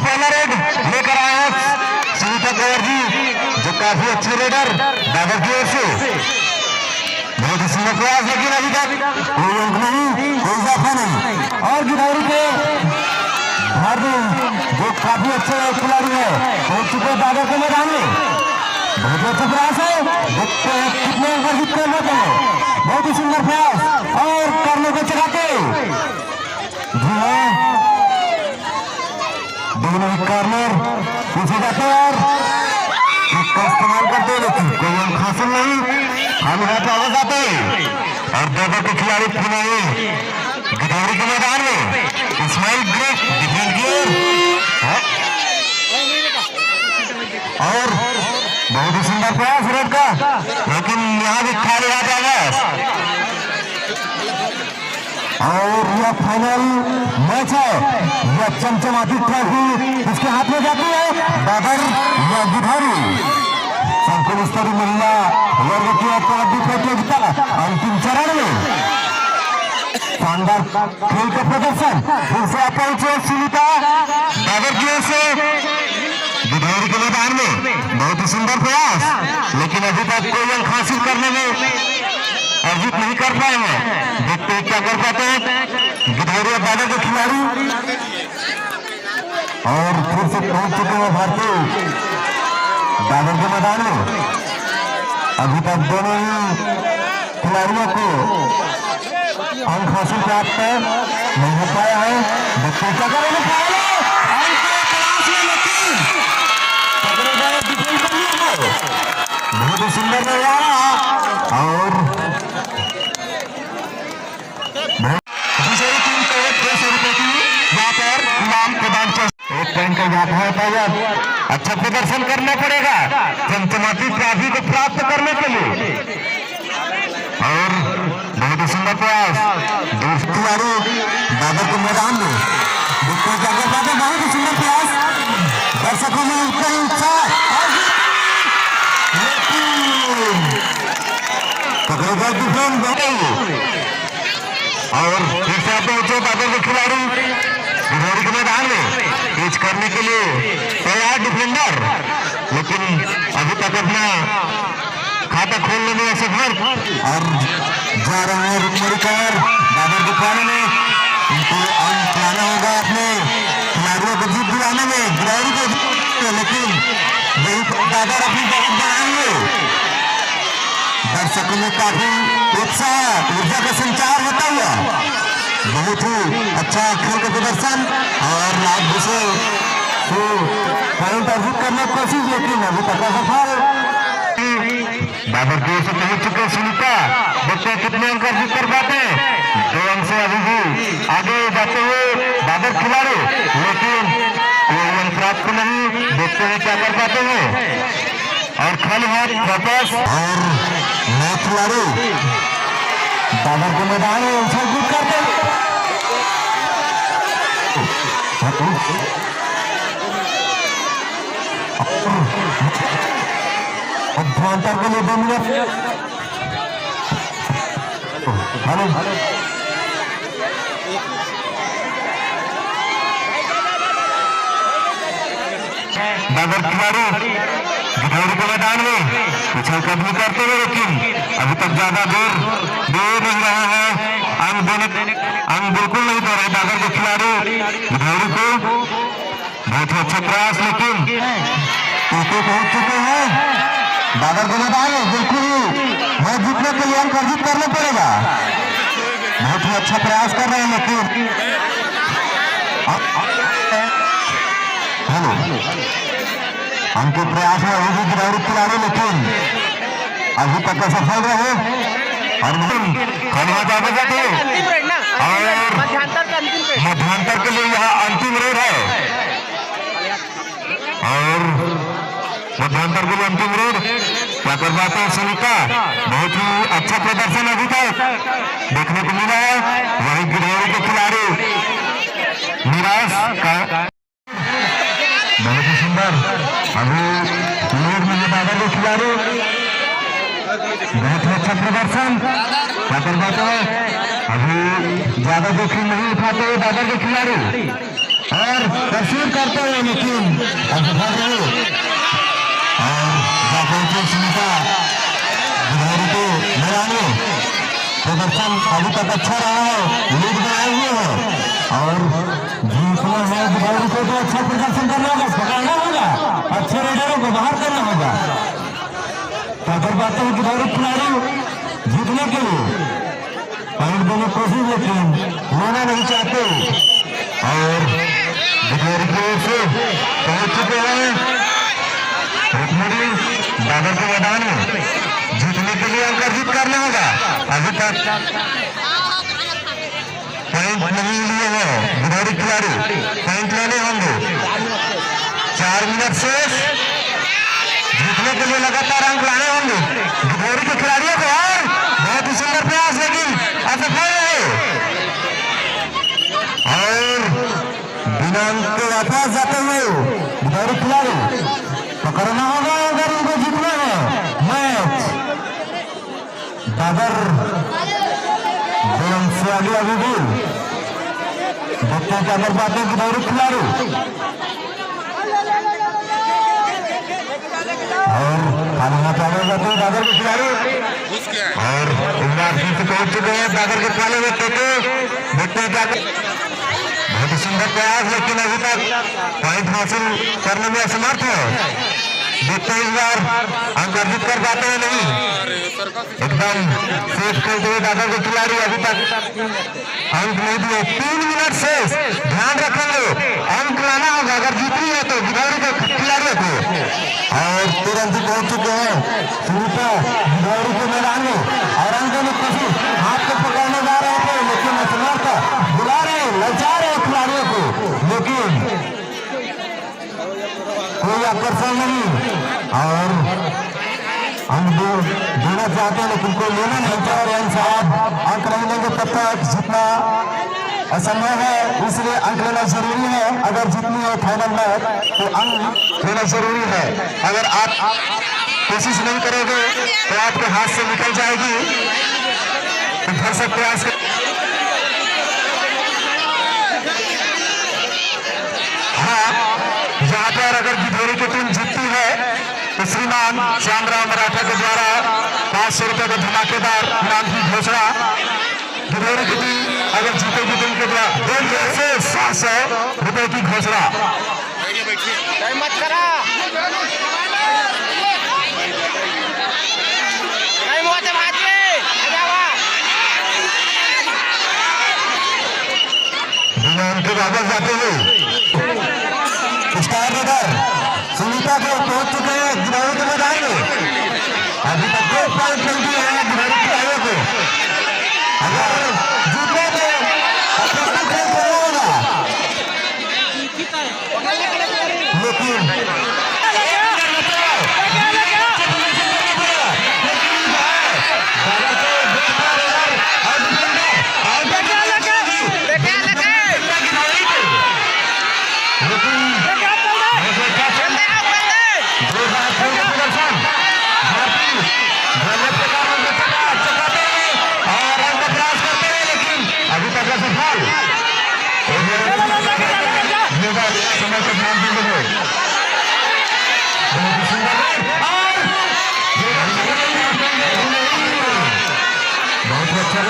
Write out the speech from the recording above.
पहला रेड लेकर आए हैं सुनीता कौर जी, जो काफी अच्छे रेडर दादा की ओर से। बहुत ही सुंदर प्रयास, लेकिन अभी तक कोई अंक नहीं, कोई इजाफा नहीं। और गिरौरी के जो काफी अच्छे खिलाड़ी है पहुंच चुके दादा के मैदान में। बहुत अच्छा प्रयास है, देखते हैं कितने अंक अर्जित कर लेते हैं। बहुत ही सुंदर प्रयास और करने को चलाते जी हाँ, दोनों ही कॉर्नर पीछे जाते हैं और इसका इस्तेमाल करते हैं, लेकिन कोई अंक हासिल नहीं। हम यहाँ पे आवाज आते हैं और दादा के खिलाड़ी फिर गिरौरी के मैदान में इस्माइल ग्रेट डिफेंड किए और बहुत ही सुंदर प्रयास रेड का, लेकिन यहाँ भी खाली आ जाएगा। और यह फाइनल मैच है, यह चमचमाती ट्रॉफी इसके हाथ में जाती है। दादर या गिरौरी संकुल स्तरीय महिला वर्ग की कबड्डी प्रतियोगिता अंतिम चरण में शानदार खेल का प्रदर्शन फिर से आप पहुंचे सुनीता दादर की ओर से गिरौरी के मैदान में। बहुत ही सुंदर प्रयास, लेकिन अभी तक कोई अंक हासिल करने में अर्जित नहीं कर पाए हैं। देखते हैं क्या कर पाते हैं गिरौरी और दादर के खिलाड़ी। और फिर से पहुंच चुके हैं भारतीय दादर के मैदान में। अभी तक दोनों ही खिलाड़ियों को अंक हासिल प्राप्त नहीं हो पाया है। देखते क्या करेंगे, बहुत ही सुंदर नजारा और दूसरी टीम को 200 रुपए की यहाँ पर इनाम प्रदान कर एक पॉइंट का याद है। अच्छा प्रदर्शन करना पड़ेगा चमचमाती ट्रॉफी को प्राप्त करने के लिए। और बहुत ही सुंदर प्रयास दोस्त खिलाड़ी दादा के मैदान में देखते हैं क्या कर पाते हैं। बहुत ही सुंदर प्रयास, दर्शकों में उत्साह और फिर से आप पहुंचे दादा के खिलाड़ी गिरौरी के मैदान में पिच करने के लिए तैयार डिफेंडर, लेकिन अभी तक अपना खाता खोलने में असफल। और जा रहे हैं रुकमणिकर दादर के खाने में, इनको अंक लाना होगा अपने खिलाड़ियों को जीत दिलाने में गिरौरी को, लेकिन वही दादर अपनी जगह बनाएंगे। दर्शकों में काफी उत्साह ऊर्जा का संचार होता हुआ बहुत ही अच्छा खेल का प्रदर्शन और लाभ विषय को पॉइंट अर्जित करने की कोशिश, लेकिन अभी तक असफल। दादर की ओर से पहुंच चुके सुनीता, बच्चे कितने अंक अर्जित कर पाते हैं। 2 अंक से अभी भी आगे जाते हुए दादर खिलाड़ी, लेकिन कोई अंक प्राप्त नहीं। देखते हैं क्या कर पाते हैं और खाली हाथ वापस। और नए खिलाड़ी दादर के मैदान में उछल-कूद करते अध्यांतर के लिए 2 मिनट। दादर खिलाड़ी गिरौरी के मैदान में उछल कदमी करते हुए, लेकिन अभी तक ज्यादा दूर नहीं रहा है। अंक बिल्कुल नहीं दे रहे दादर के खिलाड़ी गिरौरी को। बहुत ही अच्छा प्रयास, लेकिन पहुंच चुके हैं दादर के मैदान में। बिल्कुल मैच जीतने के लिए अंक अर्जित करना पड़ेगा। बहुत ही अच्छा प्रयास कर रहे हैं, लेकिन उनके प्रयास में अभी भी गिरौरी खिलाड़ी, लेकिन अभी तक असफल रहे। और मध्यांतर के लिए यहाँ अंतिम रेड है और मध्यांतर के लिए अंतिम रेड क्या कर पाते हैं सुनीता। बहुत ही अच्छा प्रदर्शन अभी तक देखने को मिला है। वही गिरौरी के खिलाड़ी निराश का बहुत ही सुंदर अभी लीड में दादर के खिलाड़ी, बहुत ही अच्छा प्रदर्शन क्या कर पाते हैं। अभी ज्यादा जोखिम नहीं उठाते दादर के खिलाड़ी। और परस्यूट करते हुए लेकिन असफल रहे और जापौचे सुनीता गिरधारी को मैदान प्रदर्शन अभी तक अच्छा रहा है, लीड में आए हुए हैं और जीतना है गिरधारी को तो अच्छा प्रदर्शन करना होगा, पकड़ना होगा, अच्छे रेडरों को बाहर करना होगा। अगर बातें हैं गिरधारी खिलाड़ी जीतने के लिए पॉइंट देने की कोशिश लेकिन लेना नहीं चाहते और गिरधारी की ओर से पहुंच चुके हैं रुक्मणी दादर के मैदान में। जीतने के लिए अंक अर्जित करना होगा, अभी तक पॉइंट नहीं लिए हैं गिरधारी खिलाड़ी, पॉइंट लेने होंगे। 4 मिनट से जीतने के लिए लगातार अंक लाने होंगे गिरधारी के खिलाड़ियों को और बहुत ही सुंदर प्रयास लेकिन असफल रहे और बिना अंक के वापस जाते हुए गिरधारी खिलाड़ी पकड़ना होगा अगर उनको जीतना है मैच। दादर गेम से आगे अभी भी देखते हैं अगर बातें गिरधारी खिलाड़ी और खाना आगे जाते हैं दादर के खिलाड़ी और इमरान सिंह पहुंच चुके हैं दादर के पाले में टेके। देखते हैं क्या बहुत ही सुंदर प्रयास लेकिन अभी तक पॉइंट हासिल करने में असमर्थ है। देखते हैं इस बार अंक अर्जित कर पाते हैं नहीं, एकदम सेफ खेलते हुए दादर के खिलाड़ी अभी तक अंक नहीं दिए। 3 मिनट से ध्यान रखेंगे अंक लाना होगा अगर जीतनी है तो गिरधारी के खिलाड़ियों को और तुरंत ही पहुंच चुके हैं सुनीता गिरधारी के मैदान में और अंक में कोशिश हाथ को पकड़ने जा रहे थे लेकिन असमर्थ बुला रहे ललचा रहे खिलाड़ियों को लेकिन कोई आकर्षण नहीं और हम देना चाहते हैं लेकिन कोई लेना नहीं चाह रहे साहब। अंक नहीं लेंगे तब तक जीतना असंभव है, इसलिए अंक लेना जरूरी है। अगर जीतनी है फाइनल मैच तो अंक लेना जरूरी है। अगर आप कोशिश नहीं करोगे तो आपके हाथ से निकल जाएगी। तो भरसक प्रयास कर यहाँ पर अगर गिरधारी की टीम जीतती है तो श्रीमान श्यामराव मराठा के द्वारा 500 रुपए का धमाकेदार इनाम की घोषणा। गिरधारी की टीम अगर जीतेगी तो उनके द्वारा 2 से 700 रुपए की घोषणा। उनके वापस जाते हुए स्टार रेडर सुनीता को पहुंच चुके हैं गिरधारी के मैदान में। अभी तक 2 पॉइंट नहीं दिए हैं गिरधारी खिलाड़ियों को। अगर जीतने में अपना खेल करना होगा लेकिन समय को ध्यान देंगे बहुत अच्छा